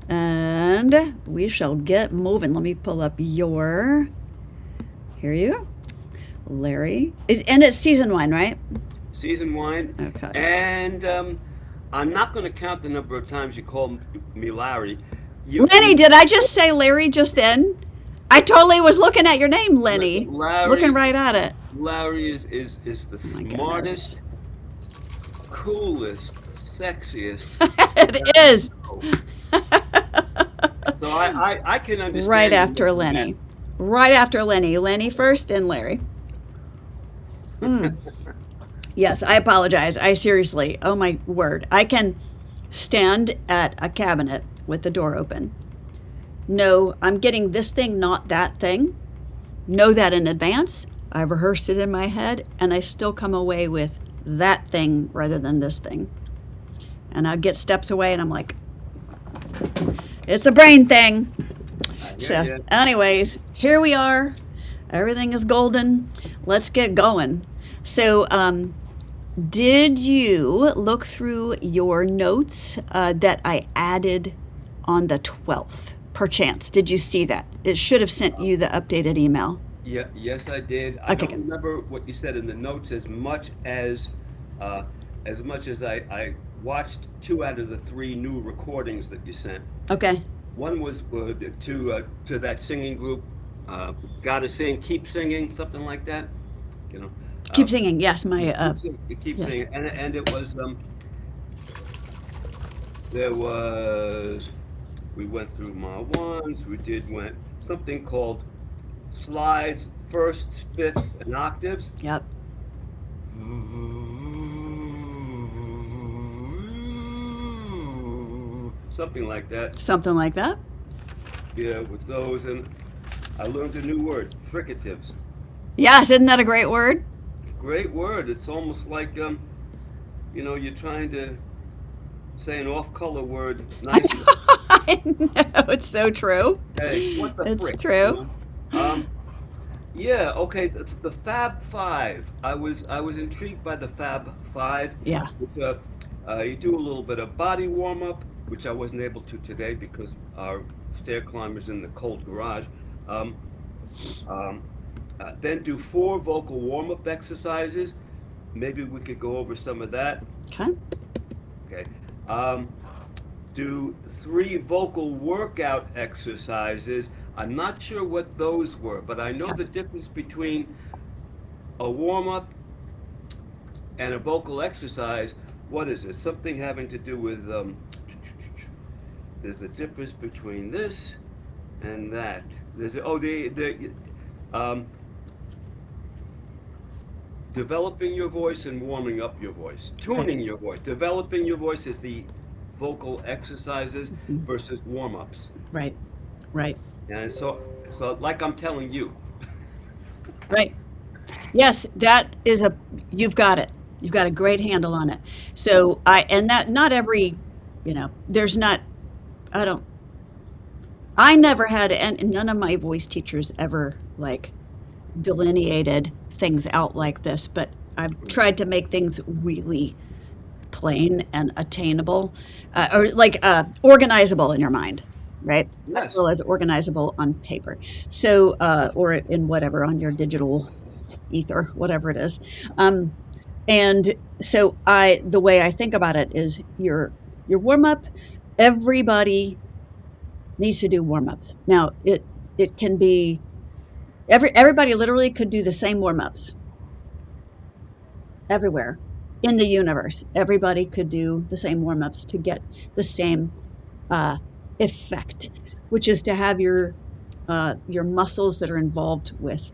And we shall get moving. Let me pull up your. Here you go. Larry. And it's season one, right? Season wine. Okay. And I'm not going to count the number of times you called me Larry. Lenny, did I just say Larry just then? I totally was looking at your name, Lenny. Looking Larry. right at it. Larry is the Oh my goodness. smartest, coolest, sexiest. It is. So I can understand. Right after Lenny. Right after Lenny. Lenny first, then Larry. Yes, I apologize. I seriously, oh my word. I can stand at a cabinet with the door open. No, I'm getting this thing, not that thing. Know that in advance. I've rehearsed it in my head, and I still come away with that thing rather than this thing. And I get steps away, and I'm like, it's a brain thing. So, anyways, here we are. Everything is golden. Let's get going. So, did you look through your notes that I added on the 12th? Perchance, did you see that? It should have sent you the updated email. Yeah, yes, I did. I Okay, don't good. remember what you said in the notes uh, as much as I watched two out of the three new recordings that you sent. Okay. One was to that singing group, "Gotta Sing, Keep Singing," something like that. You know, Keep singing. Yes, my keep yes. singing, and it was there was we went through my ones. Went something called slides, first, fifths, and octaves. Yep. Something like that. Something like that. Yeah, with those, and I learned a new word, fricatives. Yes, isn't that a great word? Great word. It's almost like you're trying to say an off-color word nicely. I know, it's so true. Hey, what the It's frick? true. Yeah, okay. The Fab Five. I was intrigued by the Fab Five. Yeah. Which, you do a little bit of body warm up, which I wasn't able to today because our stair climber's in the cold garage. Um, um, then do four vocal warm up exercises. Maybe we could go over some of that. Okay. Okay. Um, do three vocal workout exercises. I'm not sure what those were, but I know Okay. the difference between a warm up and a vocal exercise. What is it? Something having to do with there's a difference between this and that. The um, developing your voice and warming up your voice, Okay. tuning your voice. Developing your voice is the vocal exercises Mhm. versus warm ups. Right. Right. And so like I'm telling you. Right. Yes, that is you've got it. You've got a great handle on it. So and that not every, there's not, I don't, I never had, and none of my voice teachers ever like delineated things out like this, but I've tried to make things really plain and attainable, or like organizable in your mind, right? As Yes. well as organizable on paper. So, or in whatever, on your digital ether, whatever it is. And so the way I think about it is your warm up, everybody needs to do warm ups. Now it can be, everybody literally could do the same warm ups everywhere in the universe. Everybody could do the same warm ups to get the same effect, which is to have your muscles that are involved with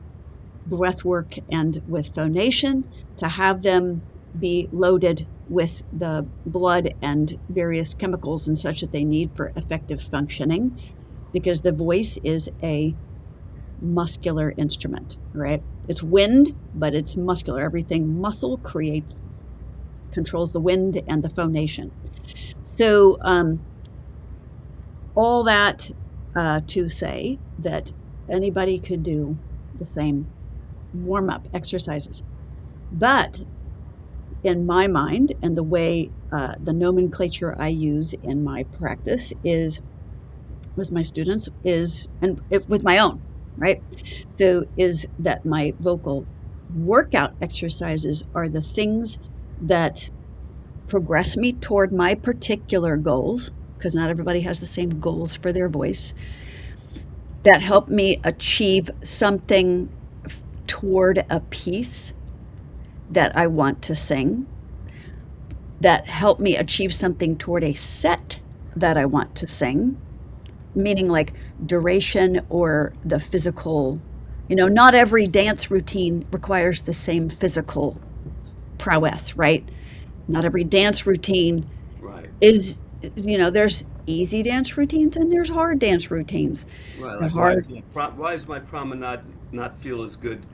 breath work and with phonation, to have them be loaded with the blood and various chemicals and such that they need for effective functioning, because the voice is a muscular instrument, right? It's wind, but it's muscular. Everything muscle controls the wind and the phonation. So all that to say that anybody could do the same warm-up exercises. But in my mind, and the way the nomenclature I use in my practice is with my students is, and with my own, right? So is that my vocal workout exercises are the things that progress me toward my particular goals, because not everybody has the same goals for their voice, that help me achieve something toward a piece that I want to sing, that help me achieve something toward a set that I want to sing, meaning like duration or the physical, not every dance routine requires the same physical prowess, right? Not every dance routine Right. is, there's easy dance routines and there's hard dance routines. Right. The Like, hard, why does my promenade not feel as good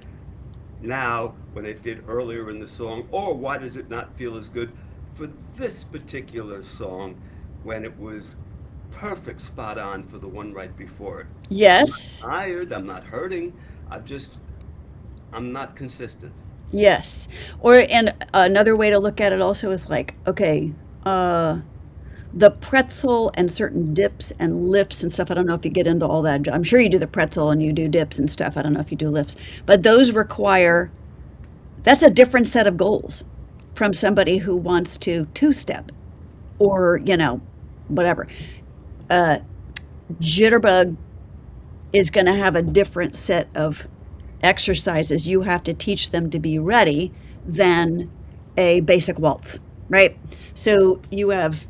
now when it did earlier in the song, or why does it not feel as good for this particular song when it was perfect, spot on for the one right before it? I'm not yes, tired. I'm not hurting. I'm just, I'm not consistent. yes. Or, and another way to look at it also is like, okay, uh, the pretzel and certain dips and lifts and stuff. I don't know if you get into all that. I'm sure you do the pretzel and you do dips and stuff. I don't know if you do lifts, but those require, that's a different set of goals from somebody who wants to two step or, whatever. Uh, Jitterbug is going to have a different set of exercises you have to teach them to be ready than a basic waltz, right? So you have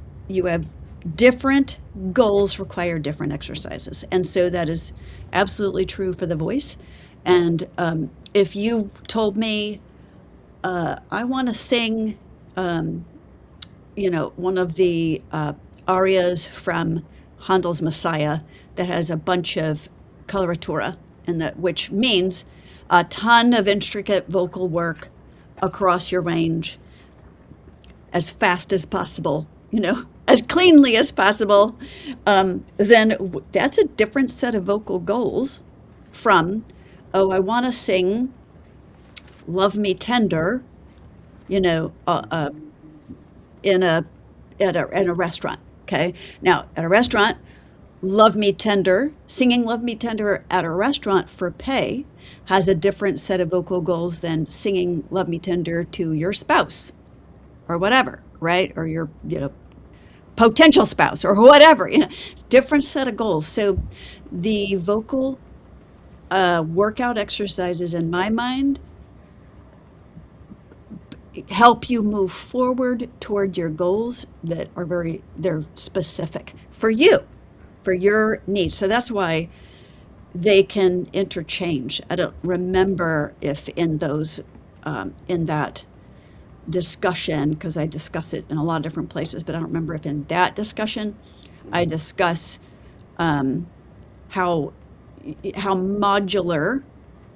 different goals require different exercises, and so that is absolutely true for the voice. And if you told me I want to sing, um, one of the arias from Handel's Messiah that has a bunch of coloratura, and that which means a ton of intricate vocal work across your range as fast as possible, as cleanly as possible, then that's a different set of vocal goals from, oh, I want to sing Love Me Tender, you know, uh, uh, in a in a restaurant. Okay, now at a restaurant, Love Me Tender, singing Love Me Tender at a restaurant for pay has a different set of vocal goals than singing Love Me Tender to your spouse or whatever, right? Or your, potential spouse or whatever, different set of goals. So the vocal workout exercises in my mind help you move forward toward your goals that are they're specific for you, for your needs. So that's why they can interchange. I don't remember if in those in that discussion, because I discuss it in a lot of different places, but I don't remember if in that discussion I Hmm. discuss um, how how modular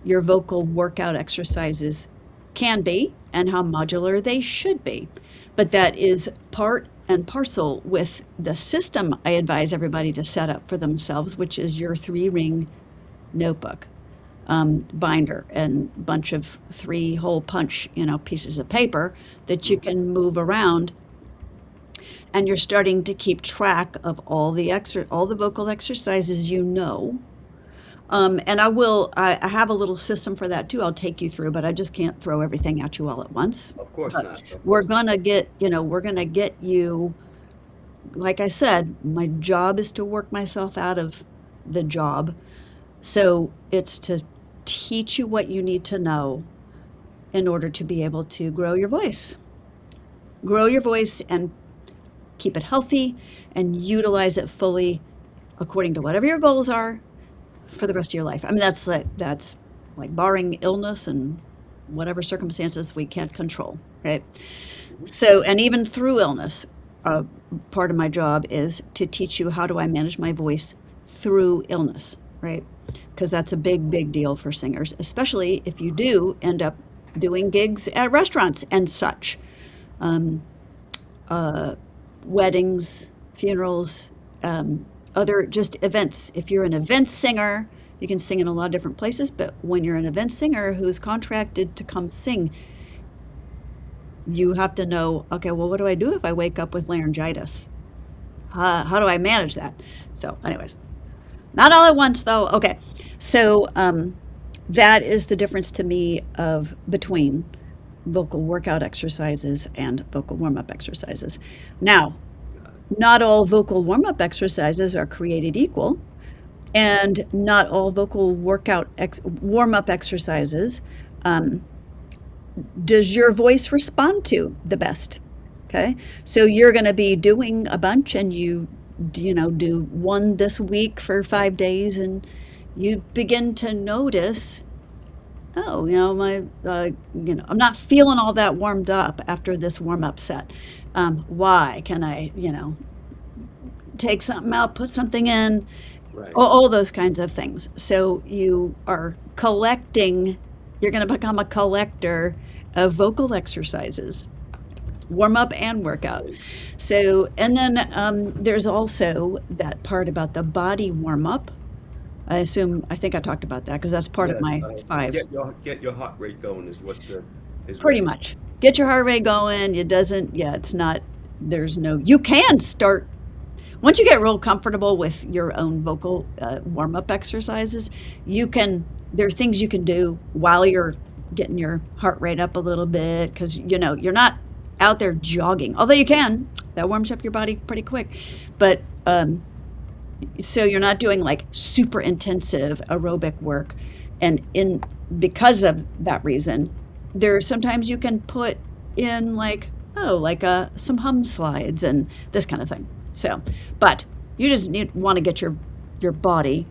your vocal workout exercises can be and how modular they should be. But that is part and parcel with the system I advise everybody to set up for themselves, which is your 3 ring notebook, binder, and bunch of 3 hole punch, pieces of paper that you can move around, and you're starting to keep track of all the vocal exercises, and I have a little system for that too. I'll take you through, but I just can't throw everything at you all at once. Of course But not. Of we're course not. gonna get, we're gonna get you, like I said, my job is to work myself out of the job. So it's to teach you what you need to know in order to be able to grow your voice. Grow your voice and keep it healthy and utilize it fully according to whatever your goals are for the rest of your life. I mean, that's like barring illness and whatever circumstances we can't control, right? Mhm. So, and even through illness, uh, part of my job is to teach you how do I manage my voice through illness, right? Because that's a big, big deal for singers, especially if you do end up doing gigs at restaurants and such. Um, uh, Weddings, funerals, um, other just events. If you're an event singer, you can sing in a lot of different places, but when you're an event singer who's contracted to come sing, you have to know, okay, well, what do I do if I wake up with laryngitis? How do I manage that? So, anyways, Not all at once, though. Okay. So that is the difference to me of between vocal workout exercises and vocal warm-up exercises. Now, not all vocal warm-up exercises are created equal, and not all vocal warm-up exercises does your voice respond to the best. Okay, so you're going to be doing a bunch, and do one this week for 5 days, and you begin to notice, oh, my I'm not feeling all that warmed up after this warm-up set. Why? Can I take something out, put something in, Right. all those kinds of things. So you are collecting, you're going to become a collector of vocal exercises, warm up and workout. So, and then there's also that part about the body warm up. I think I talked about that because that's part of Yeah. my 5. Get your heart rate going is what Pretty it's. much. Get your heart rate going. It doesn't, yeah, it's not, you can start. Once you get real comfortable with your own vocal warm-up exercises, there are things you can do while you're getting your heart rate up a little bit, because you're not out there jogging, although you can. That warms up your body pretty quick. But so you're not doing like super intensive aerobic work, and because of that reason, sometimes you can put in some hum slides and this kind of thing. So, but you just want to get your body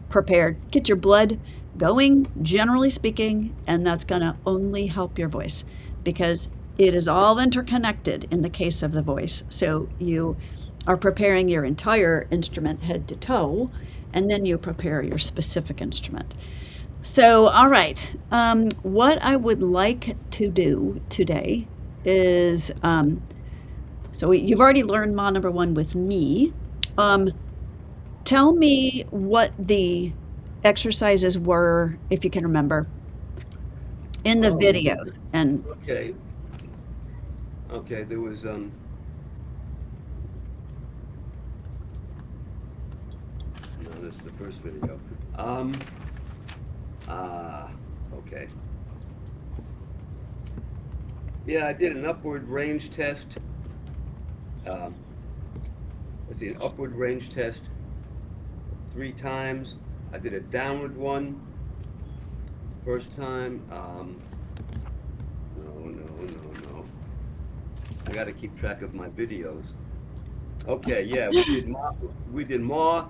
prepared, get your blood going, generally speaking, and that's going to only help your voice, because it is all interconnected in the case of the voice. So you are preparing your entire instrument head to toe, and then you prepare your specific instrument. So, all right, what I would like to do today is, so you've already learned Ma number 1 with me. Tell me what the exercises were, if you can remember, in the videos. And Okay. Okay. There was no, that's the first video. Okay. Yeah, I did an upward range test. Let's see, an upward range test 3 times. I did a downward one first time. No. I got to keep track of my videos. Okay, yeah, we did more.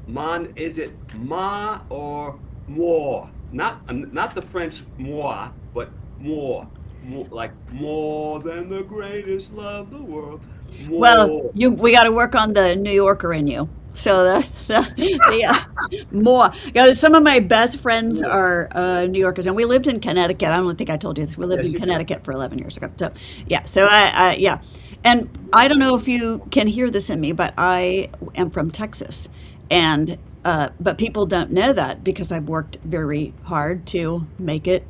Man, is it ma or more? Not the French moi, but more. Like more than the greatest love the world. well, More. we got to work on the New Yorker in you. So more. Some of my best friends Yeah. are New Yorkers, and we lived in Connecticut. I don't think I told you this. We lived Yes, in you did. Connecticut for 11 years ago. So yeah. So yeah. And I don't know if you can hear this in me, but I am from Texas, and but people don't know that because I've worked very hard to make it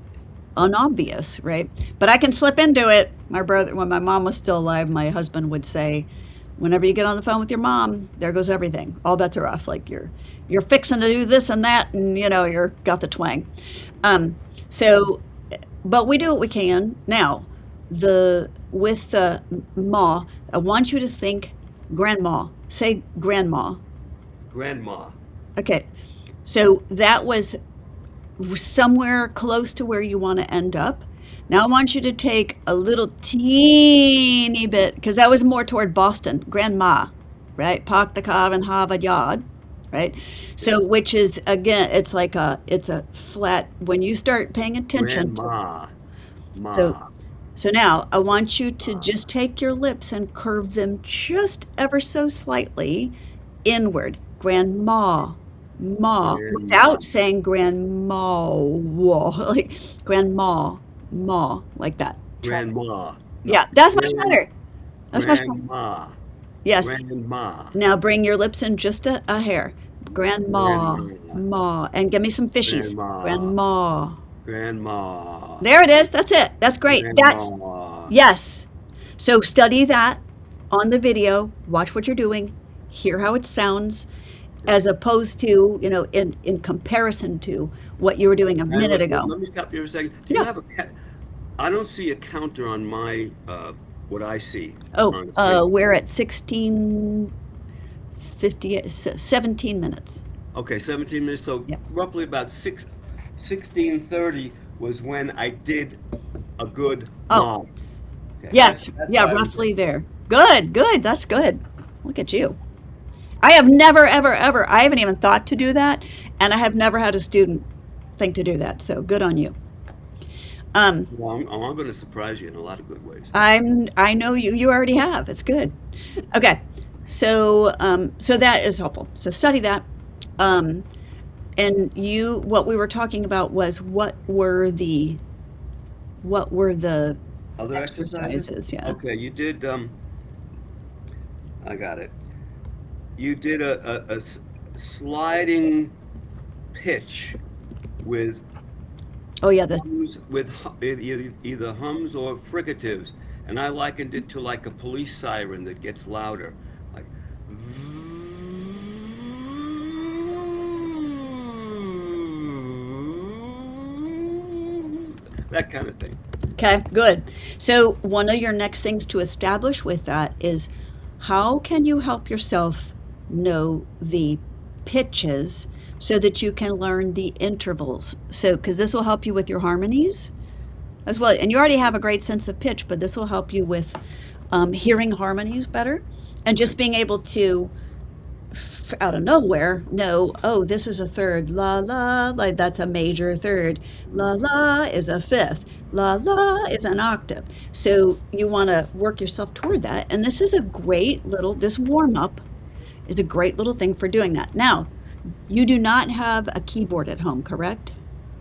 unobvious, right? But I can slip into it. My brother, when my mom was still alive, my husband would say, whenever you get on the phone with your mom, there goes everything. All bets are off. Like you're fixing to do this and that, and you're got the twang. So, but we do what we can. Now, with the ma, I want you to think grandma. Say grandma. Grandma. Okay, so that was somewhere close to where you want to end up. Now I want you to take a little teeny bit, because that was more toward Boston, grandma, right? Park the car and have a yard, right? So, which is, again, it's a flat, when you start paying attention to, Grandma. so, Ma. so now I want you to just take your lips and curve them just ever so slightly inward. Grandma, ma, Grandma. without saying grandma, like grandma, ma, like that. Try that. Grandma. No. Yeah, that's much better. That's much better. Grandma. Yes. Grandma. Now bring your lips in just a hair. Grandma, Grandma. ma, and give me some fishies. Grandma. Grandma. Grandma. There it is. That's it. That's great. Grandma. Yes. So study that on the video. Watch what you're doing. Hear how it sounds. as opposed to, in comparison to what you were doing a And minute ago. let me stop you for a second. Do you Yeah. have I don't see a counter on my, what I see Oh, on the screen. we're at 16:50, 17 minutes. Okay, 17 minutes. So Yeah. roughly about 16:30 was when I did a good Oh, mom. Okay, yes. that's Yeah, what I was roughly getting. there. Good, good. That's good. Look at you. I have never, ever, ever, I haven't even thought to do that, and I have never had a student think to do that. So good on you. Um, Well, I'm going to surprise you in a lot of good ways. I know you already have. It's good. Okay. So that is helpful. So study that. Um, and what we were talking about was what were the Other exercises? exercises? Yeah. Okay, you did, I got it. You did a sliding pitch with Oh yeah. hums, either hums or fricatives, and I likened it to like a police siren that gets louder, like that kind of thing. Okay. Good. So one of your next things to establish with that is how can you help yourself know the pitches so that you can learn the intervals. So because this will help you with your harmonies as well. And you already have a great sense of pitch, but this will help you with hearing harmonies better and just being able to, out of nowhere, know, oh, this is a third, la la, like that's a major third, la la is a fifth, la la is an octave. So you want to work yourself toward that. And this warm up is a great little thing for doing that. Now, you do not have a keyboard at home, correct?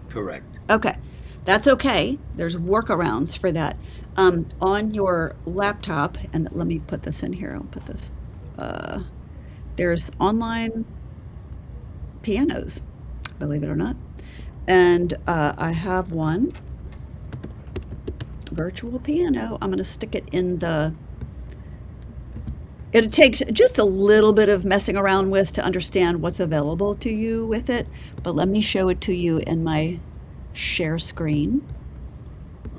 Correct. Okay, that's okay. There's workarounds for that. On your laptop, and let me put this in here. I'll put this. There's online pianos, believe it or not, and I have one virtual piano. I'm going to stick it in the. It takes just a little bit of messing around with to understand what's available to you with it, but let me show it to you in my share screen.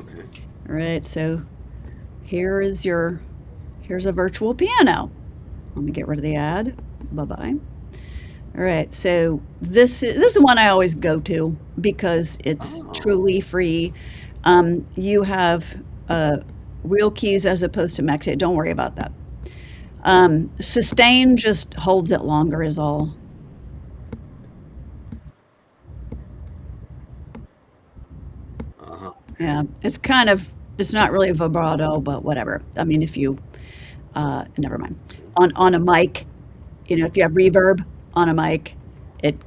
Okay. All right, so here's a virtual piano. Let me get rid of the ad. Bye-bye. All right, so this is the one I always go to because it's Oh, truly free. You have real keys as opposed to max 8. Don't worry about that. Sustain just holds it longer is all. uh-huh. Yeah, it's not really vibrato, but whatever. I mean, if you, never mind. On a mic, if you have reverb on a mic, it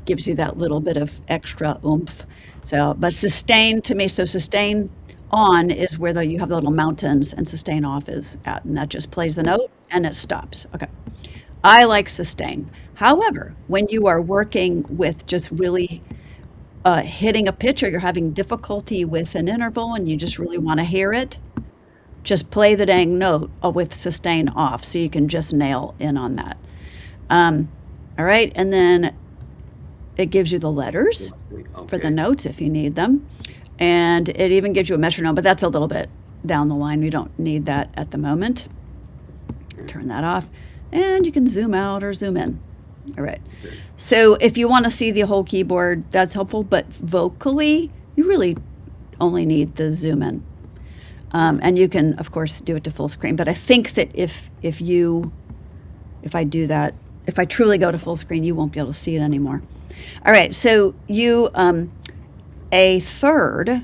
gives you that little bit of extra oomph. So, but sustain to me, so sustain on is where you have the little mountains, and sustain off is at, and that just plays the note and it stops. Okay. I like sustain. However, when you are working with just really hitting a pitch or you're having difficulty with an interval and you just really want to hear it, just play the dang note with sustain off so you can just nail in on that. All right, and then it gives you the letters for the Okay. notes if you need them. And it even gives you a metronome, but that's a little bit down the line. We don't need that at the moment. Turn that off. And you can zoom out or zoom in. All right. Okay. So if you want to see the whole keyboard, that's helpful. But vocally, you really only need the zoom in. And you can, of course, do it to full screen. But I think that if I do that, if I truly go to full screen, you won't be able to see it anymore. All right. So a third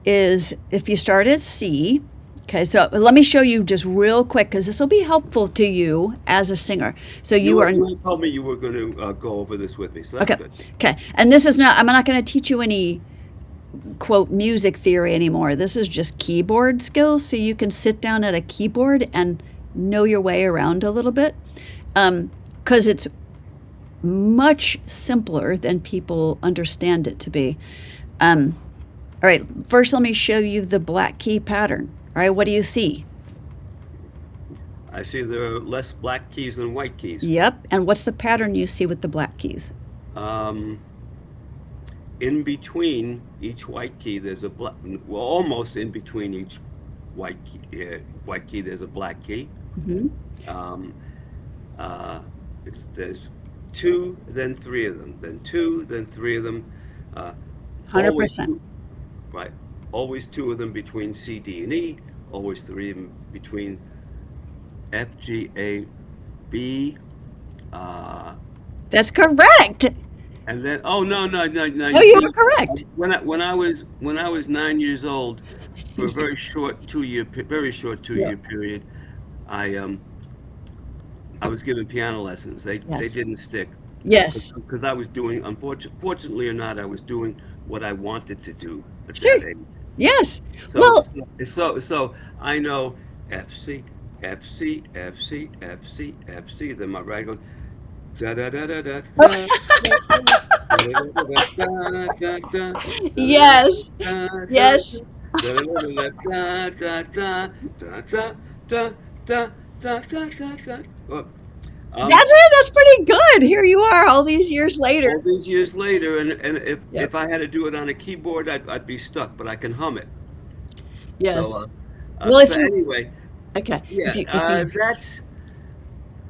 is if you start at C. Okay, so let me show you just real quick because this will be helpful to you as a singer. So you are You told me you were going to go over this with me, so that's okay. good. Okay, and this is not. I'm not going to teach you any quote music theory anymore. This is just keyboard skills, so you can sit down at a keyboard and know your way around a little bit, because it's much simpler than people understand it to be. All right, first let me show you the black key pattern. All right, what do you see? I see there are less black keys than white keys. Yep. And what's the pattern you see with the black keys? Um, in between each white key, there's a black. Well, almost in between each white key, there's a black key. Hmm. Um, uh, there's two, then three of them, then two, then three of them. Uh, always 100%. two, right. Always two of them between C, D, and E. Always three of them between F, G, A, B. Uh, That's correct. and then, oh no! Oh, You you see, are correct. when I was 9 years old, for a very short two Yeah. year period, I I was given piano lessons. They Yes. didn't stick Yes. because I was doing, fortunately or not, I was doing what I wanted to do at Sure. that age. Yes. So Well, so so I know F C F C F C F C F C. Then my right goes da da da da da da da da yes. Yes. That's it. That's pretty good. Here you are all these years later. All these years later, and Yep. if I had to do it on a keyboard, I'd be stuck, but I can hum it. So Yes. Well, if so you, anyway, okay, yeah, if you, that's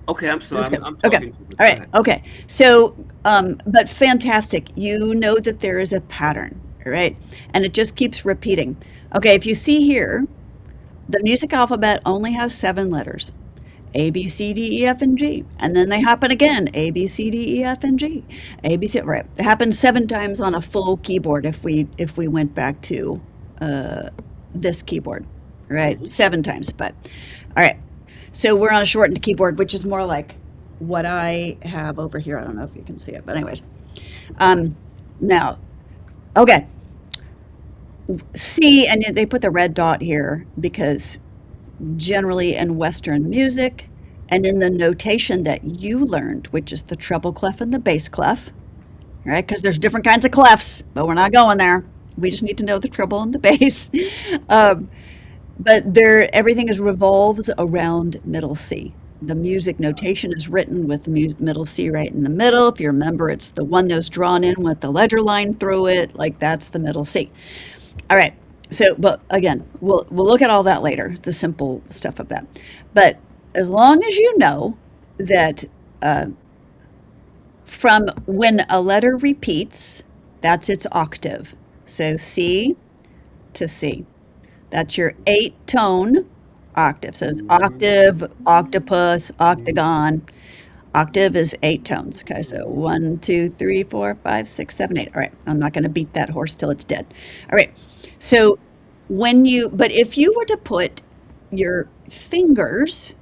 okay. I'm sorry, that's good. I'm Okay. talking too much. All Go right. ahead. Okay. So, but fantastic. You know that there is a pattern, all right? And it just keeps repeating. Okay. If you see here, the music alphabet only has 7 letters. A, B, C, D, E, F, and G. And then they happen again. A, B, C, D, E, F, and G. A, B, C, right. It happens 7 times on a full keyboard if we went back to uh, this keyboard, right? Mhm. 7 times. But all right. So we're on a shortened keyboard, which is more like what I have over here. I don't know if you can see it, but anyways. Um, now, okay. C, and they put the red dot here because generally in Western music and in the notation that you learned, which is the treble clef and the bass clef, right? Because there's different kinds of clefs, but we're not going there. We just need to know the treble and the bass. Um, but there, everything is revolves around middle C. The music notation is written with middle C right in the middle. If you remember, it's the one that's drawn in with the ledger line through it, like that's the middle C. All right. So, but again, we'll look at all that later, the simple stuff of that. But as long as you know that uh, from when a letter repeats, that's its octave. So C to C. That's your 8 tone octave. So it's octave, octopus, octagon. Octave is 8 tones. Okay, so 1, 2, 3, 4, 5, 6, 7, 8. All right, I'm not going to beat that horse till it's dead. All right, so but if you were to put your fingers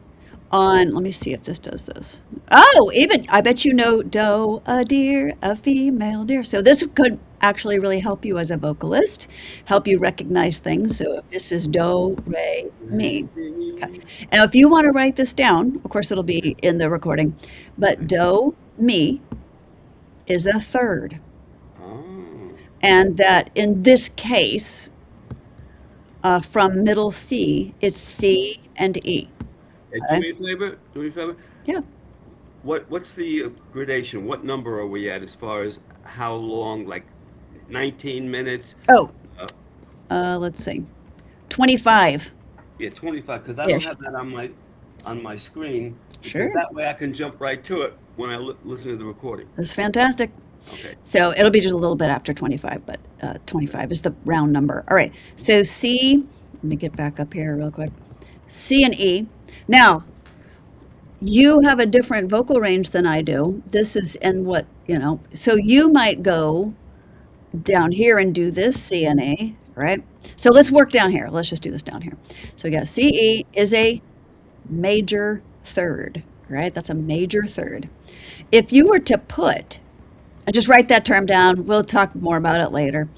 on, let me see if this does this. Oh, even, I bet you know doe, a deer, a female deer. So this could actually really help you as a vocalist, help you recognize things. So if this is do, re, mi. Okay. And if you want to write this down, of course it'll be in the recording, but do, mi is a third. Oh. And that in this case, from middle C, it's C and E. Hey, do Okay? me a favor. Do me a favor. Yeah. What's the gradation? What number are we at as far as how long? Like 19 minutes? Oh, Uh, let's see. 25 yeah, 25. Because I don't ish. have that on my screen. Because Sure. that way I can jump right to it when I listen to the recording. That's fantastic. Okay. So it'll be just a little bit after 25, but 25 is the round number. All right. So C, let me get back up here real quick. C and E. Now, you have a different vocal range than I do. This is in what. So you might go down here and do this C and E, right? So let's work down here. Let's just do this down here. So we got C, E is a major third, right? That's a major third. If you were to put, and just write that term down, we'll talk more about it later.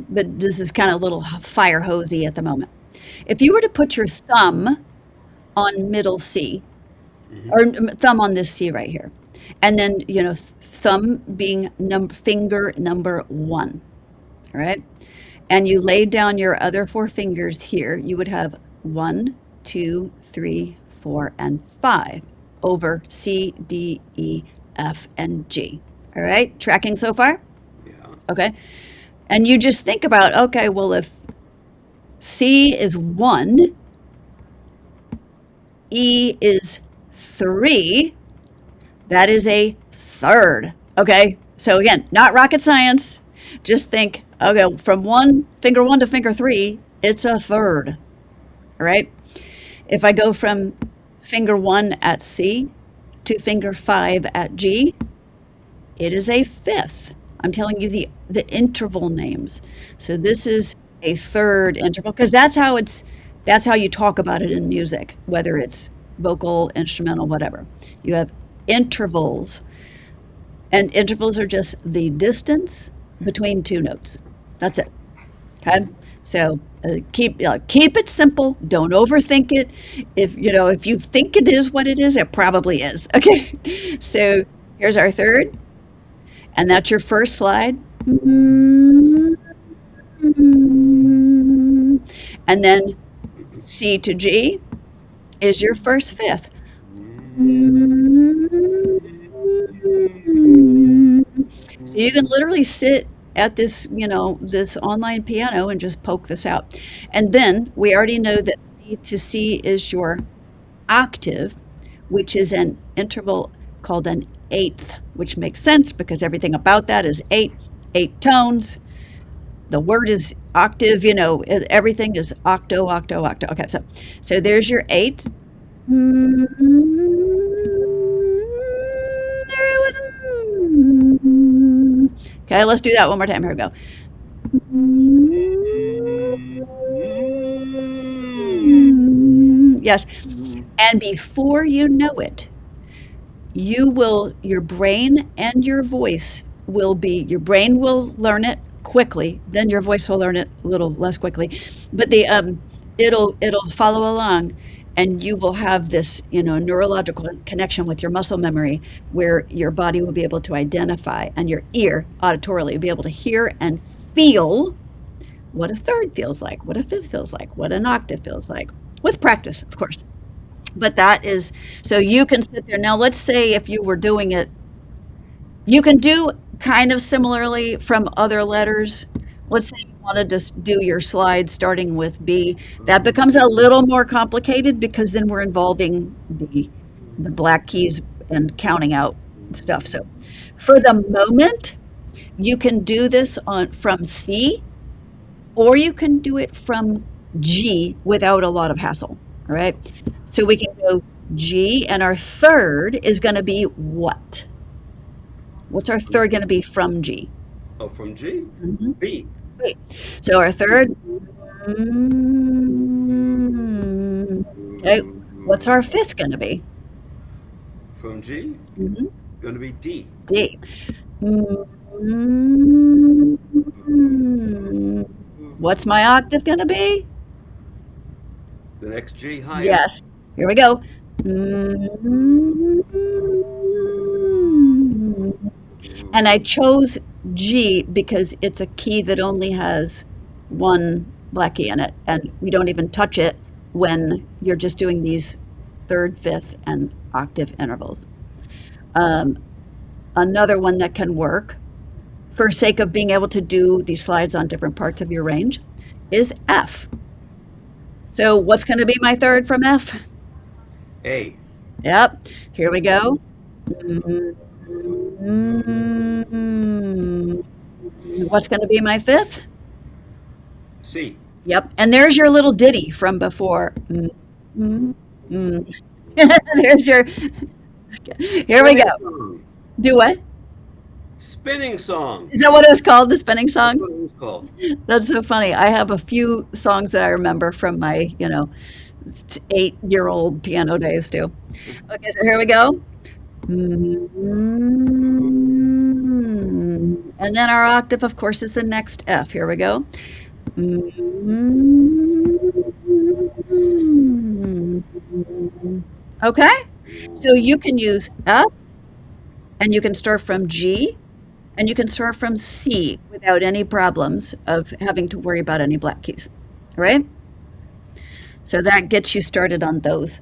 But this is kind of a little fire hosey at the moment. If you were to put your thumb on middle C, Hmm. or thumb on this C right here, and then, thumb being finger number 1, all right? And you laid down your other 4 fingers here, you would have 1, 2, 3, 4, and 5 over C, D, E, F, and G. All right, tracking so far? Yeah. Okay. And you just think about, okay, well, if C is 1, E is 3, that is a third. Okay. So again, not rocket science. Just think, okay, from finger 1 to finger 3, it's a third. All right. If I go from finger 1 at C to finger 5 at G, it is a fifth. I'm telling you the interval names. So this is a third interval because that's how you talk about it in music, whether it's vocal, instrumental, whatever. You have intervals, and intervals are just the distance between two notes. That's it. Okay, so keep it simple. Don't overthink it. If you think it is what it is, it probably is. Okay, so here's our third, and that's your first slide. And then C to G is your first fifth. So you can literally sit at this online piano and just poke this out. And then we already know that C to C is your octave, which is an interval called an eighth, which makes sense because everything about that is eight tones. The word is octave, everything is octo. Okay, so there's your 8. There it was. Okay, let's do that one more time. Here we go. Yes. And before you know it, your brain and your voice your brain will learn it quickly, then your voice will learn it a little less quickly, but it'll follow along, and you will have this neurological connection with your muscle memory where your body will be able to identify, and your ear auditorily will be able to hear and feel what a third feels like, what a fifth feels like, what an octave feels like, with practice, of course. But that is, so you can sit there. Now, let's say if you were doing it, you can do kind of similarly from other letters. Let's say you wanted to do your slide starting with B. That becomes a little more complicated because then we're involving the black keys and counting out stuff. So for the moment, you can do this from C, or you can do it from G without a lot of hassle. All right. So we can go G, and our third is going to be what? What's our third going to be from G? Oh, from G? Mm-hmm. B. Wait. So our third. Okay. What's our fifth going to be? From G? Mm-hmm. Going to be D. D. What's my octave going to be? The next G higher. Yes. Here we go. And I chose G because it's a key that only has one black key in it, and we don't even touch it when you're just doing these third, fifth, and octave intervals. Another one that can work, for sake of being able to do these slides on different parts of your range, is F. So what's going to be my third from F? A. Yep. Here we go. What's going to be my fifth? C. Yep. And there's your little ditty from before. There's your. Here we go. Song. Do what? Spinning song. Is that what it was called? The spinning song? That's what it was called. That's so funny. I have a few songs that I remember from my, 8-year-old piano days too. Okay, so here we go. And then our octave, of course, is the next F. Here we go. Okay, so you can use F, and you can start from G, and you can start from C without any problems of having to worry about any black keys. All right? So that gets you started on those.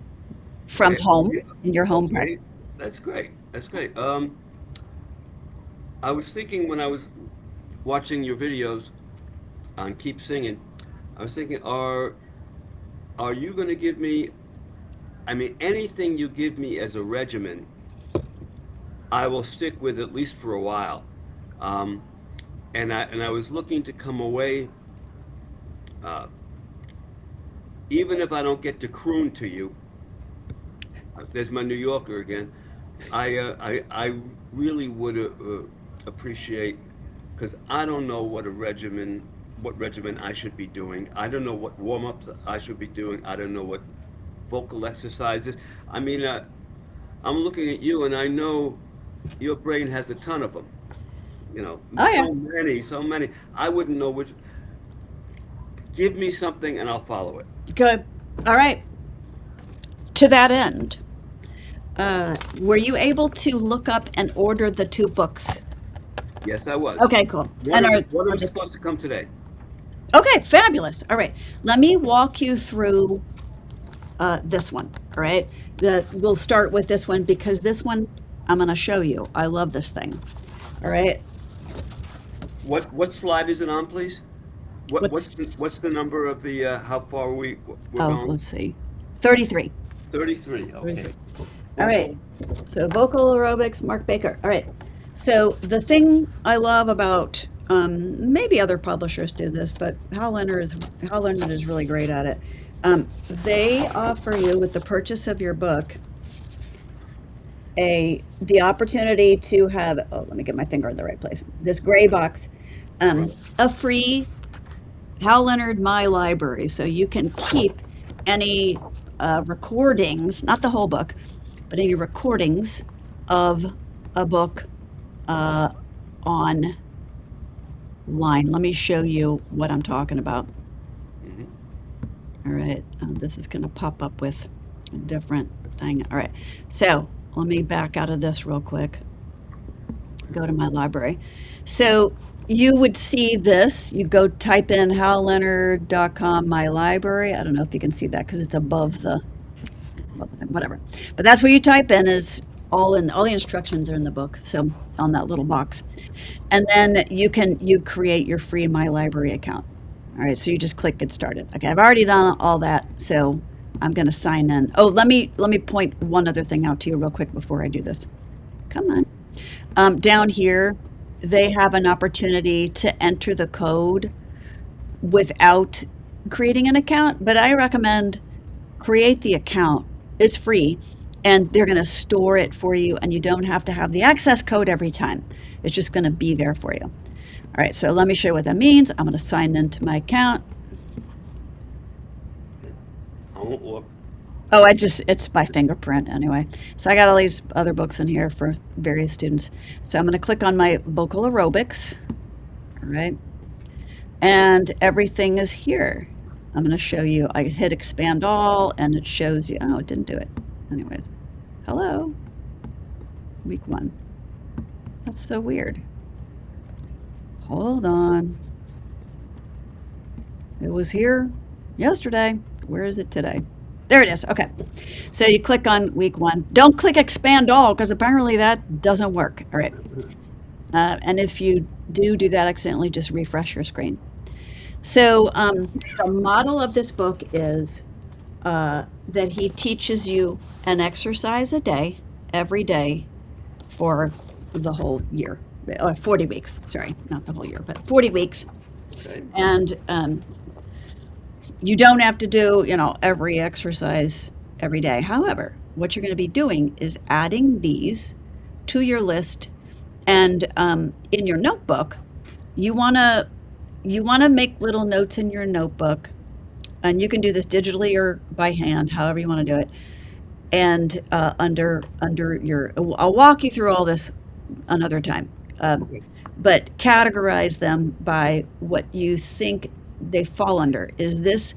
from home, Yeah, in your home practice. okay, that's great. That's great. I was thinking when I was watching your videos on Keep Singing, I was thinking, are you going to give me? I mean, anything you give me as a regimen, I will stick with at least for a while. Um, and I was looking to come away, uh, even if I don't get to croon to you. There's my New Yorker again. I really would appreciate, because I don't know what regimen I should be doing. I don't know what warm ups I should be doing. I don't know what vocal exercises. I mean, I'm looking at you, and I know your brain has a ton of them. You know, Oh yeah, so many, so many. I wouldn't know which. Give me something, and I'll follow it. good. All right. To that end, were you able to look up and order the two books? Yes, I was. Okay, cool. One And of are, one of are them is they, supposed to come today. okay, fabulous. All right. Let me walk you through this one. All right. We'll start with this one because this one I'm going to show you. I love this thing. All right. What slide is it on, please? What's the What's, number of the how far we're oh, going? let's see. 33. 33. Okay. 33. All right. Vocal. So vocal aerobics, Mark Baker. All right. So the thing I love about maybe other publishers do this, but Hal Leonard is really great at it. They offer you with the purchase of your book the opportunity to have, oh, let me get my finger in the right place, this gray box, Right. a free Hal Leonard My Library, so you can keep any recordings, not the whole book, but any recordings of a book uh, online. Let me show you what I'm talking about. Hmm. All right, this is going to pop up with a different thing. All right, so let me back out of this real quick. Go to my library. So you would see this. You go type in halleonard.com, my library. I don't know if you can see that because it's above the thing, whatever. But that's where you type in. Is all the instructions are in the book. So on that little box, and then you create your free My Library account. All right, so you just click get started. Okay, I've already done all that, so I'm going to sign in. Oh, let me point one other thing out to you real quick before I do this. Come on. Down here, they have an opportunity to enter the code without creating an account, but I recommend create the account. It's free, and they're going to store it for you, and you don't have to have the access code every time. It's just going to be there for you. All right, so let me show you what that means. I'm going to sign into my account. I won't look. Oh, it's by fingerprint anyway. So I got all these other books in here for various students. So I'm going to click on my vocal aerobics. All right. And everything is here. I'm going to show you. I hit expand all and it shows you. Oh, it didn't do it. Anyways. Hello. Week 1. That's so weird. Hold on. It was here yesterday. Where is it today? There it is. Okay. So you click on week 1. Don't click expand all because apparently that doesn't work. All right. And if you do that accidentally, just refresh your screen. So the model of this book is that he teaches you an exercise a day, every day, for the whole year. 40 weeks. Sorry, not the whole year, but 40 weeks. Okay. And you don't have to do, every exercise every day. However, what you're going to be doing is adding these to your list, and in your notebook, you want to make little notes in your notebook, and you can do this digitally or by hand, however you want to do it. And under your, I'll walk you through all this another time, Okay. but categorize them by what you think they fall under. Is this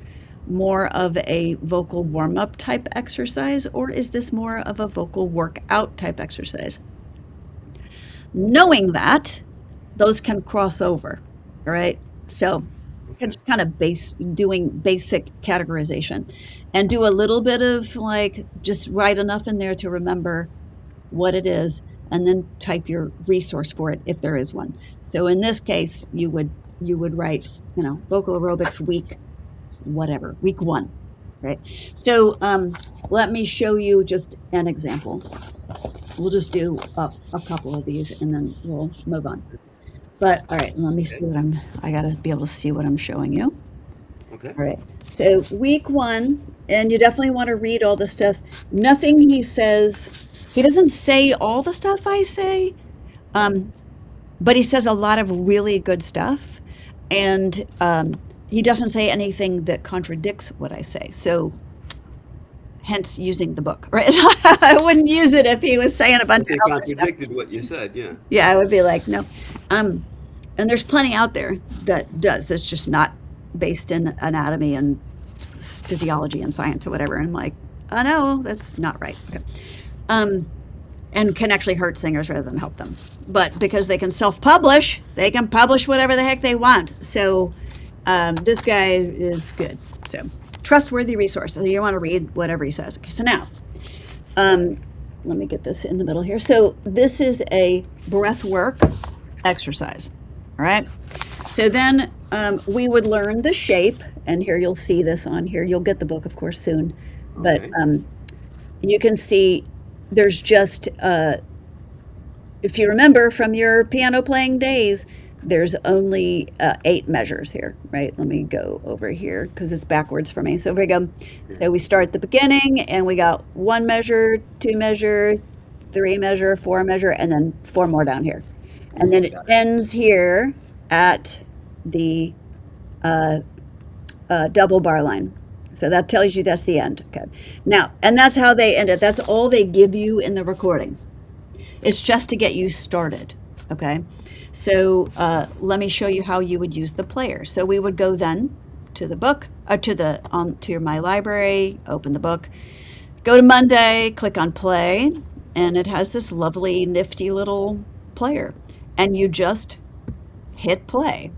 more of a vocal warm-up type exercise, or is this more of a vocal workout type exercise? Knowing that, those can cross over, all right? So just kind of doing basic categorization, and do a little bit of like just write enough in there to remember what it is, and then type your resource for it if there is one. So in this case, you would write, vocal aerobics week, whatever, week 1, right? So let me show you just an example. We'll just do a couple of these and then we'll move on. But all right, let me see what I gotta be able to see what I'm showing you. Okay. All right, so week 1, and you definitely want to read all the stuff. Nothing he says, he doesn't say all the stuff I say, but he says a lot of really good stuff, and he doesn't say anything that contradicts what I say. So hence using the book, right? I wouldn't use it if he was saying a bunch They of other stuff. contradicted what you said, yeah. Yeah, I would be like, no. And there's plenty out there that does. That's just not based in anatomy and physiology and science or whatever. And I'm like, oh no, that's not right. Okay. And can actually hurt singers rather than help them. But because they can self-publish, they can publish whatever the heck they want. So this guy is good. So trustworthy resource. So you want to read whatever he says. Okay, so now, let me get this in the middle here. So this is a breath work exercise. All right. So then we would learn the shape, and here you'll see this on here. You'll get the book, of course, soon. But you can see there's just, if you remember from your piano playing days, there's only 8 measures here, right? Let me go over here because it's backwards for me. So here we go. So we start at the beginning, and we got 1 measure, 2 measure, 3 measure, 4 measure, and then 4 more down here. And then it ends here at the double bar line. So that tells you that's the end. Okay. Now, and that's how they end it. That's all they give you in the recording. It's just to get you started. Okay. So let me show you how you would use the player. So we would go then to the book, or to my library, open the book, go to Monday, click on play, and it has this lovely, nifty little player. And you just hit play.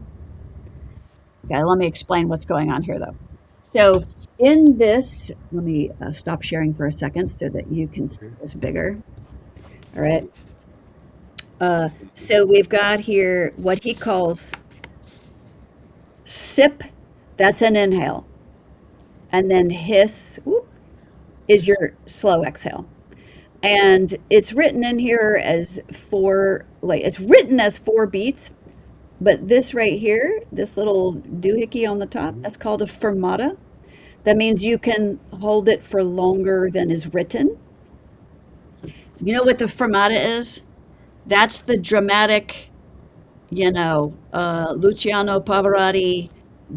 Okay, let me explain what's going on here, though. So in this, let me stop sharing for a second so that you can see this bigger. All right. So we've got here what he calls sip. That's an inhale. And then hiss is your slow exhale. And it's written in here as 4, it's written as 4 beats, but this right here, this little doohickey on the top, that's called a fermata. That means you can hold it for longer than is written. You know what the fermata is? That's the dramatic, Luciano Pavarotti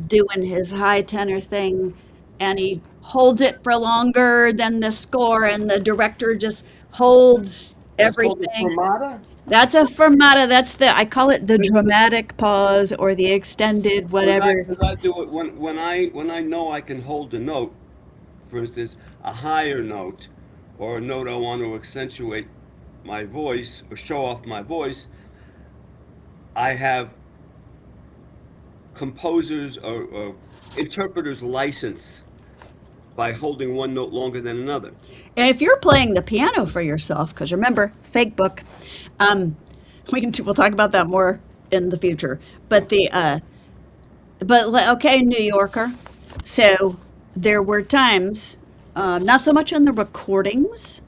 doing his high tenor thing, and he holds it for longer than the score, and the director just holds everything. That's a fermata. I call it the dramatic pause or the extended whatever. Because I do it when I know I can hold a note, for instance, a higher note, or a note I want to accentuate my voice or show off my voice. I have composers or interpreters license by holding one note longer than another. And if you're playing the piano for yourself, because remember, fake book, we'll talk about that more in the future. But okay, New Yorker. So there were times, not so much in the recordings,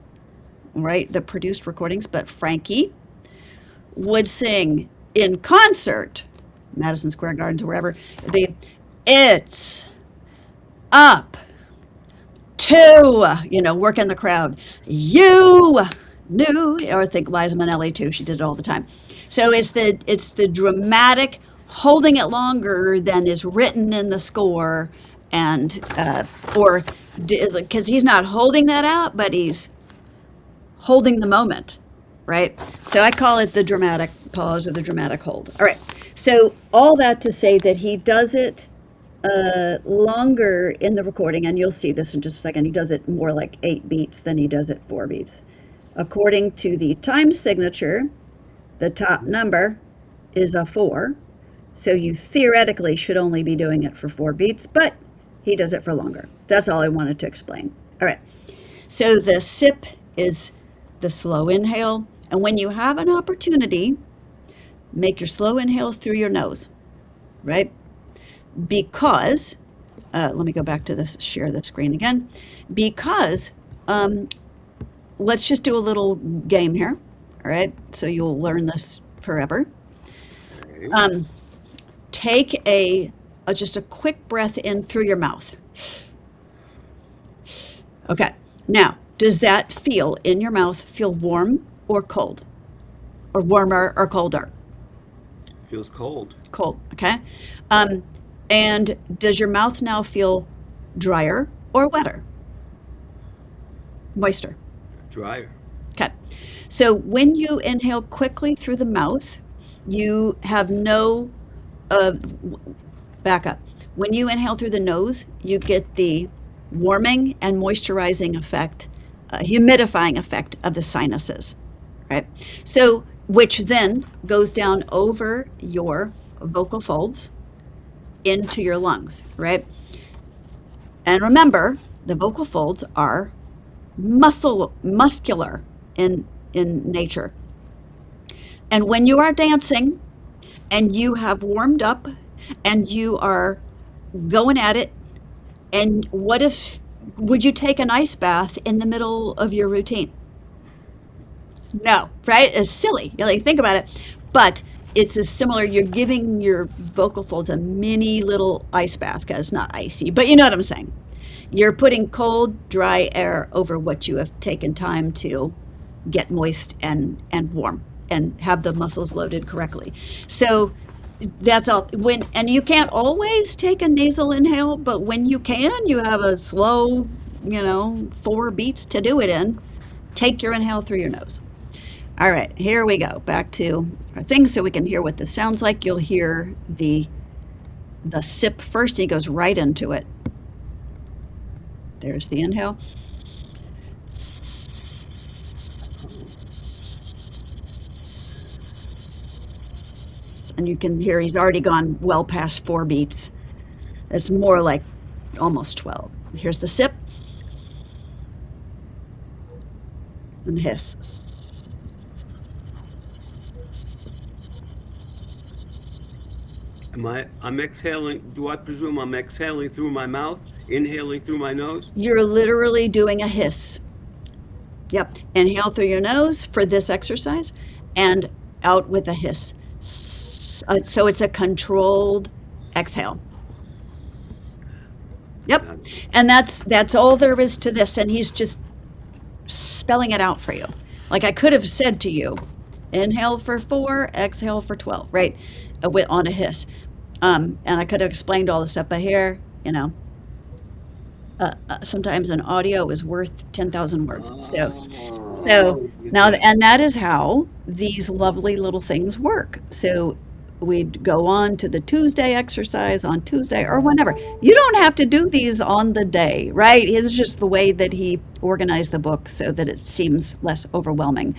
right, the produced recordings, but Frankie would sing in concert, Madison Square Gardens or wherever, it'd be, it's up to, work in the crowd. You knew, or I think Liza Minnelli too, she did it all the time. So it's the dramatic holding it longer than is written in the score, and or because he's not holding that out, but he's holding the moment, right? So I call it the dramatic pause or the dramatic hold. All right. So all that to say that he does it longer in the recording, and you'll see this in just a second. He does it more like 8 beats than he does it 4 beats. According to the time signature, the top number is a 4, So you theoretically should only be doing it for 4 beats, but he does it for longer. That's all I wanted to explain. All right. So the sip is the slow inhale. And when you have an opportunity, make your slow inhales through your nose, right? Because, let me go back to this, share the screen again. Because, let's just do a little game here. All right. So you'll learn this forever. Okay. Take just a quick breath in through your mouth. Okay. Now, does that feel in your mouth feel warm or cold? Or warmer or colder? Feels cold. Cold, okay? And does your mouth now feel drier or wetter? Moister. Drier. Okay. So when you inhale quickly through the mouth, you have no back up. When you inhale through the nose, you get the warming and moisturizing effect, humidifying effect of the sinuses, right? So, which then goes down over your vocal folds into your lungs, right? And remember, the vocal folds are muscular in nature. And when you are dancing and you have warmed up and you are going at it, and would you take an ice bath in the middle of your routine? No, right? It's silly. You like think about it. But it's a similar, you're giving your vocal folds a mini little ice bath, because it's not icy, but you know what I'm saying. You're putting cold, dry air over what you have taken time to get moist and warm and have the muscles loaded correctly. So that's all. And you can't always take a nasal inhale, but when you can, you have a slow, 4 beats to do it in. Take your inhale through your nose. All right, here we go. Back to our thing so we can hear what this sounds like. You'll hear the sip first. He goes right into it. There's the inhale. And you can hear he's already gone well past 4 beats. It's more like almost 12. Here's the sip. And the hiss. I'm exhaling. Do I presume I'm exhaling through my mouth, inhaling through my nose? You're literally doing a hiss. Yep. Inhale through your nose for this exercise and out with a hiss. So it's a controlled exhale. Yep. And that's all there is to this. And he's just spelling it out for you. Like I could have said to you, inhale for 4, exhale for 12, right? On a hiss. And I could have explained all the stuff, but here, sometimes an audio is worth 10,000 words. So now, and that is how these lovely little things work. So we'd go on to the Tuesday exercise on Tuesday or whenever. You don't have to do these on the day, right? It's just the way that he organized the book so that it seems less overwhelming.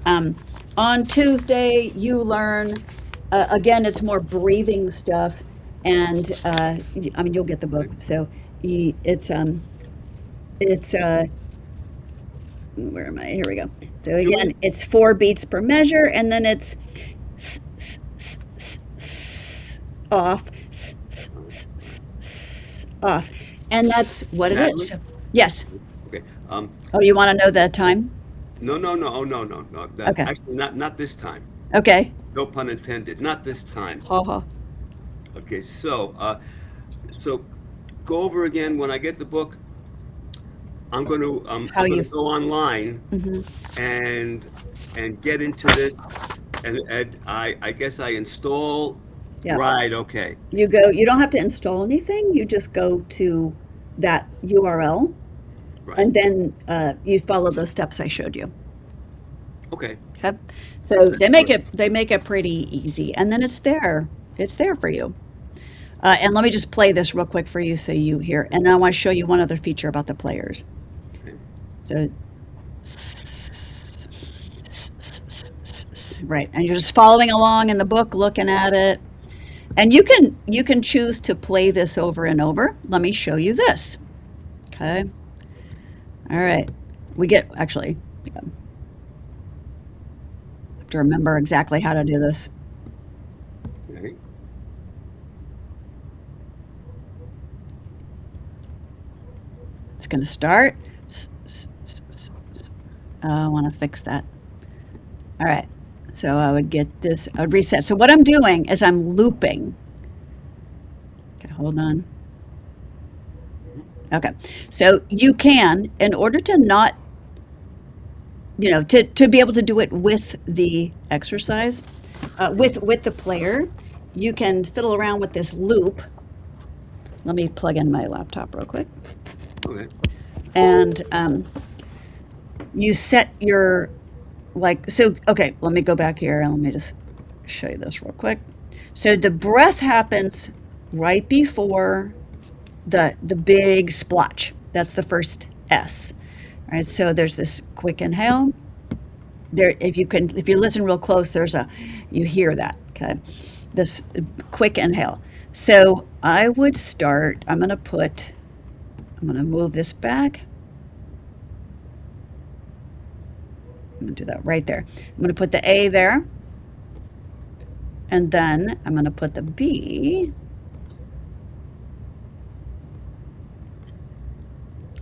On Tuesday, you learn, again, it's more breathing stuff. And, you'll get the book. So it's where am I? Here we go. So again, it's 4 beats per measure, and then it's off, off, and that's what it is. So, yes. Okay. Oh, you want to know the time? No. Oh, no. Okay. Actually, not this time. Okay. No pun intended. Not this time. Ha ha. Okay. So go over again when I get the book. I'm going to go online and get into this, and I guess I install. Yeah. Right. Okay. You don't have to install anything. You just go to that URL, Right. and then you follow those steps I showed you. Okay. Okay. So they make it pretty easy, and then it's there for you. And let me just play this real quick for you so you hear, and then I want to show you one other feature about the players. So, right, and you're just following along in the book, looking at it, And you can choose to play this over and over. Let me show you this. Okay. All right. We get actually yeah, have to remember exactly how to do this. Okay. It's going to start. I want to fix that. All right. So I would get this, I would reset. So what I'm doing is I'm looping. Okay, hold on. Okay. So you can, in order to not, to be able to do it with the exercise, with the player, you can fiddle around with this loop. Let me plug in my laptop real quick. Okay. And you set your, okay, let me go back here and let me just show you this real quick. So the breath happens right before the big splotch. That's the first S. All right, so there's this quick inhale. There, if you listen real close, you hear that, okay? This quick inhale. So I would start, I'm gonna move this back. I'm gonna do that right there. I'm gonna put the A there. And then I'm gonna put the B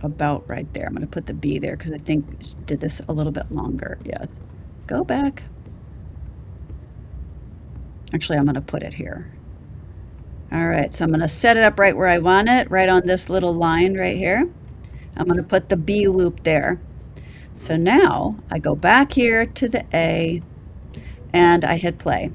about right there. I'm going to put the B there because I think I did this a little bit longer. Yes. Go back. Actually, I'm going to put it here. All right, so I'm going to set it up right where I want it, right on this little line right here. I'm going to put the B loop there. So now I go back here to the A and I hit play.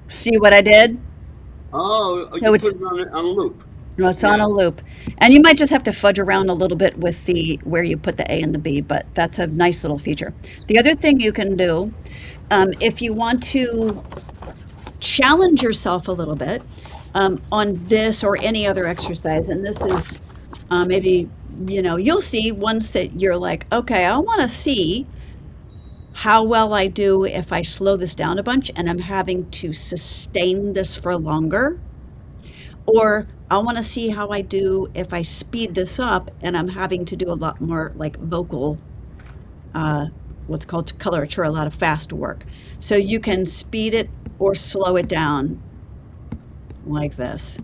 See what I did? Oh, So you it's put it on a loop. No, it's on Yeah. a loop. And you might just have to fudge around a little bit with the where you put the A and the B, but that's a nice little feature. The other thing you can do, if you want to challenge yourself a little bit on this or any other exercise, and this is maybe, you'll see ones that you're like, okay, I want to see how well I do if I slow this down a bunch and I'm having to sustain this for longer. Or I want to see how I do if I speed this up and I'm having to do a lot more like vocal, what's called colorature, a lot of fast work. So you can speed it or slow it down like this,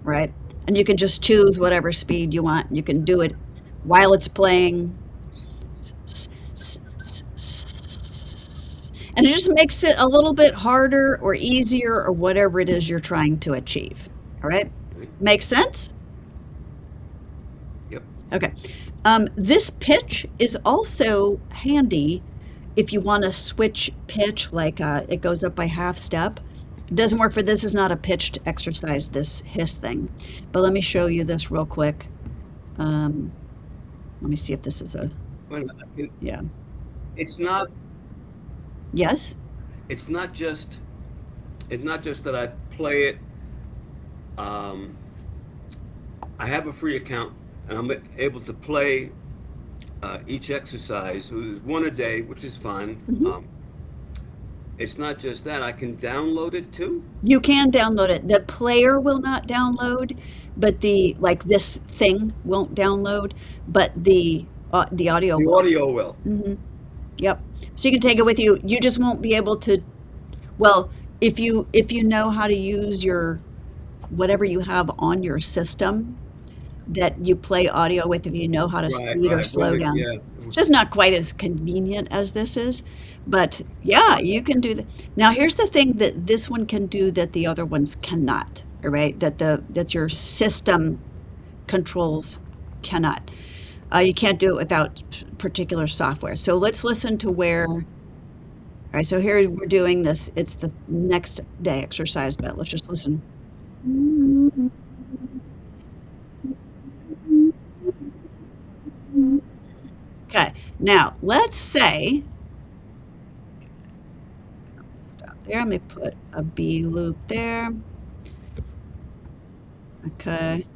right? And you can just choose whatever speed you want. You can do it while it's playing. And it just makes it a little bit harder or easier or whatever it is you're trying to achieve. All right? Make sense? Yep. Okay. This pitch is also handy if you want to switch pitch, like it goes up by half step. It doesn't work for this, is not a pitched exercise, this hiss thing. But let me show you this real quick. Let me see if this is a, Wait a minute. yeah. It's not. Yes? It's not just. It's not just that I play it. Um, I have a free account, and I'm able to play each exercise, one a day, which is fine. It's not just that. I can download it too. You can download it. The player will not download, but like this thing won't download, but the audio The will. audio will. Yep. So you can take it with you. You just won't be able to, well, if you know how to use your whatever you have on your system that you play audio with, if you know how to Right, speed or right. slow down. Yeah. It's just not quite as convenient as this is, but yeah, you can do that. Now, here's the thing that this one can do that the other ones cannot, all right? That your system controls cannot. You can't do it without particular software. So let's listen to where. All right, so here we're doing this. It's the next day exercise, but let's just listen. Okay, now let's say, stop there. Let me put a B loop there. Okay.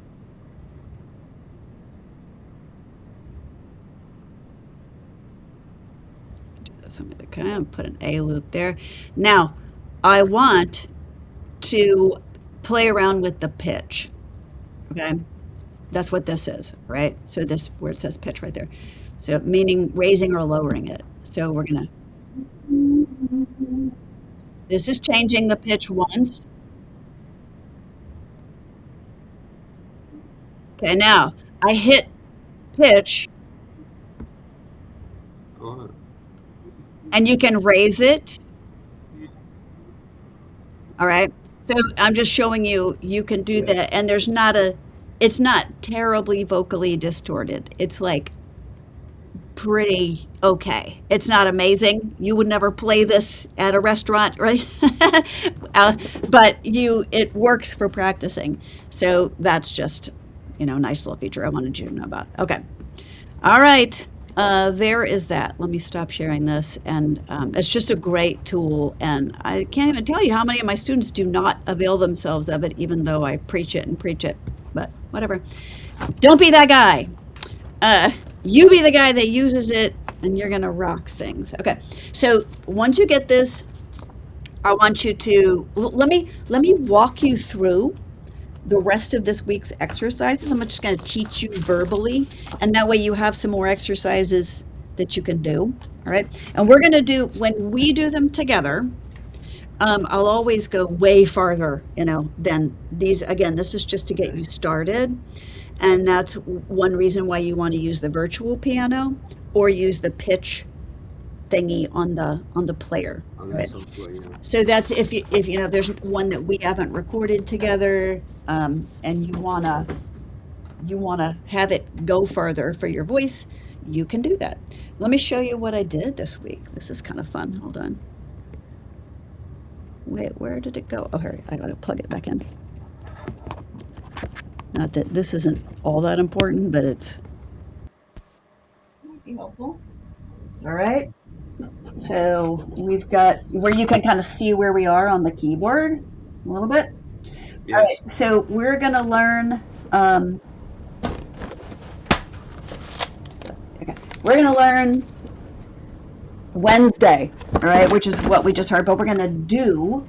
So I'm going to kind of put an A loop there. Now, I want to play around with the pitch. Okay, that's what this is, right? So this where it says pitch right there. So meaning raising or lowering it. So we're gonna. This is changing the pitch once. Okay, now I hit pitch, Oh, and you can raise it. All right. So I'm just showing you you can do yeah. that, and there's not a. It's not terribly vocally distorted. It's like pretty okay. It's not amazing. You would never play this at a restaurant, right? But it works for practicing. So that's just, nice little feature I wanted you to know about. Okay. All right. There is that. Let me stop sharing this. And it's just a great tool. And I can't even tell you how many of my students do not avail themselves of it, even though I preach it and preach it. But whatever. Don't be that guy. Uh, you be the guy that uses it, and you're gonna rock things. Okay. So once you get this, I want you to let me walk you through the rest of this week's exercises. I'm just going to teach you verbally, and that way you have some more exercises that you can do. All right. And we're going to do, when we do them together, I'll always go way farther, than these. Again, this is just to get you started. And that's one reason why you want to use the virtual piano or use the pitch thingy on the player. Oh, Right. that's software, yeah. So that's if there's one that we haven't recorded together, and you wanna have it go further for your voice, you can do that. Let me show you what I did this week. This is kind of fun. Hold on. Wait, where did it go? Oh, here, I gotta plug it back in. Not that this isn't all that important, but it's might be helpful. All right. So we've got where you can kind of see where we are on the keyboard a little bit. All right. Yes. So we're going to learn. Okay. We're going to learn Wednesday. All right, which is what we just heard. But we're going to do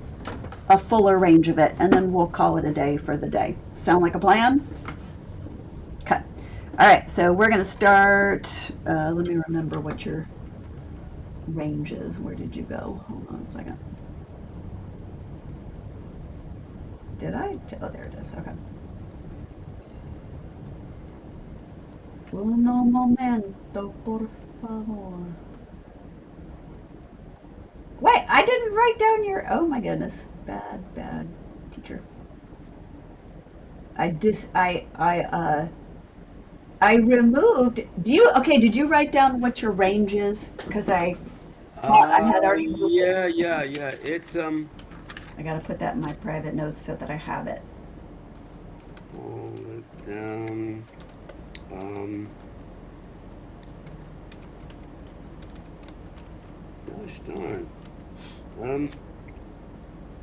a fuller range of it, and then we'll call it a day for the day. Sound like a plan? Okay. All right. So we're going to start. Let me remember what your ranges. Where did you go? Hold on a second. Did I? Oh, there it is. Okay. Uno momento, por favor. Wait, I didn't write down your. Oh my goodness, bad teacher. I removed. Okay? Did you write down what your range is? Because I thought I had already moved it. Yeah. It's I gotta put that in my private notes so that I have it. hold it down. Um, gosh darn. Um,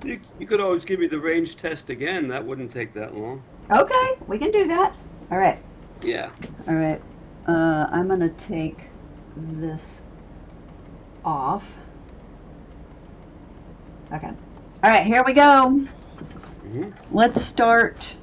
you could always give me the range test again. That wouldn't take that long. Okay, we can do that. All right. Yeah. All right. I'm gonna take this off. Okay. All right, here we go. Hmm. Let's start